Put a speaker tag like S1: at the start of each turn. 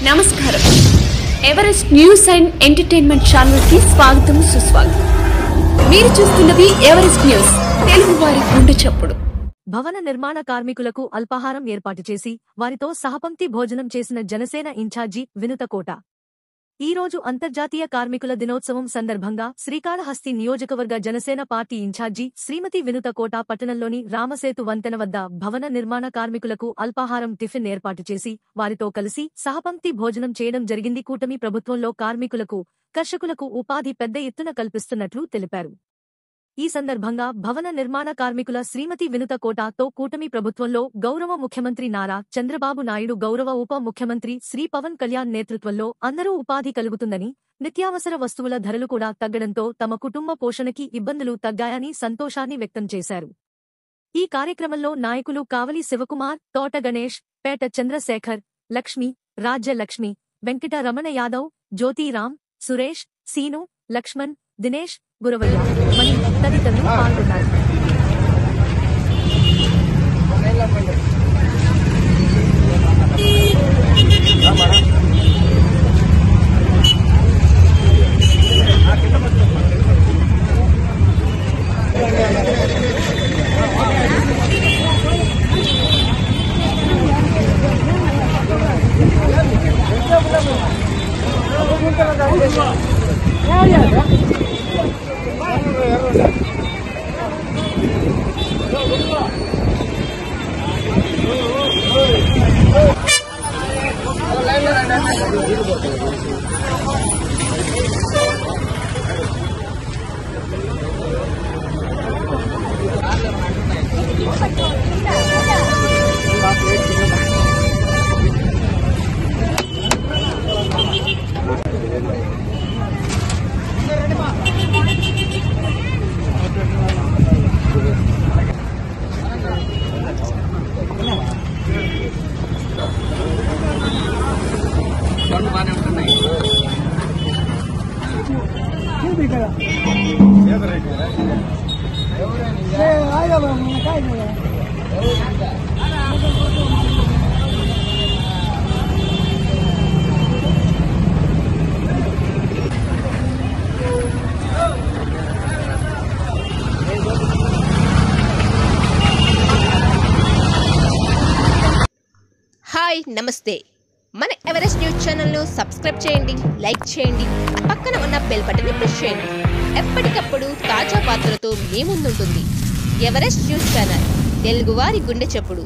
S1: నమస్కారం. Everest news and entertainment channel కి స్వాగతం సుస్వాగతం. మీరు చూస్తున్నది ఎవరెస్ట్ న్యూస్, తెలుగు వారి గుండె చప్పుడు.
S2: భవన నిర్మాణ కార్మికులకు అల్పాహారం ఏర్పాటు చేసి వారితో సహపంక్తి భోజనం చేసిన జనసేన ఇన్ఛార్జి వినుతకోట. ఈ రోజు అంతర్జాతీయ కార్మికుల దినోత్సవం సందర్భంగా శ్రీకాళహస్తి నియోజకవర్గ జనసేన పార్టీ ఇన్ఛార్జి శ్రీమతి వినుతకోట పట్టణంలోని రామసేతు వంతెన వద్ద భవన నిర్మాణ కార్మికులకు అల్పాహారం టిఫిన్ ఏర్పాటు చేసి వారితో కలిసి సహపంక్తి భోజనం చేయడం జరిగింది. కూటమి ప్రభుత్వంలో కార్మికులకు, కర్షకులకు ఉపాధి పెద్ద ఎత్తున కల్పిస్తున్నట్లు తెలిపారు. ఈ సందర్భంగా భవన నిర్మాణ కార్మికుల శ్రీమతి వినుతకోటతో కూటమి ప్రభుత్వంలో గౌరవ ముఖ్యమంత్రి నారా చంద్రబాబు నాయుడు, గౌరవ ఉప ముఖ్యమంత్రి శ్రీ పవన్ కళ్యాణ్ నేతృత్వంలో అందరూ ఉపాధి కలుగుతుందని, నిత్యావసర వస్తువుల ధరలు కూడా తగ్గడంతో తమ కుటుంబ పోషణకి ఇబ్బందులు తగ్గాయని సంతోషాన్ని వ్యక్తం చేశారు. ఈ కార్యక్రమంలో నాయకులు కావలి శివకుమార్, తోట గణేష్, పేట చంద్రశేఖర్, లక్ష్మి, రాజ్యలక్ష్మి, వెంకట రమణ యాదవ్, జ్యోతిరాం, సురేష్, సీను, లక్ష్మణ్, దినేష్, గురవయ్య మరియు తదితరులు పాల్గొన్నారు.
S3: హాయ్, నమస్తే. మన ఎవరెస్ట్ న్యూస్ ఛానల్ను సబ్స్క్రైబ్ చేయండి, లైక్ చేయండి, పక్కన ఉన్న బెల్ బటన్ని ప్రెస్ చేయండి. ఎప్పటికప్పుడు తాజా వార్తలతో మీ ముందుంటుంది ఎవరెస్ట్ న్యూస్ ఛానల్, తెలుగువారి గుండె చప్పుడు.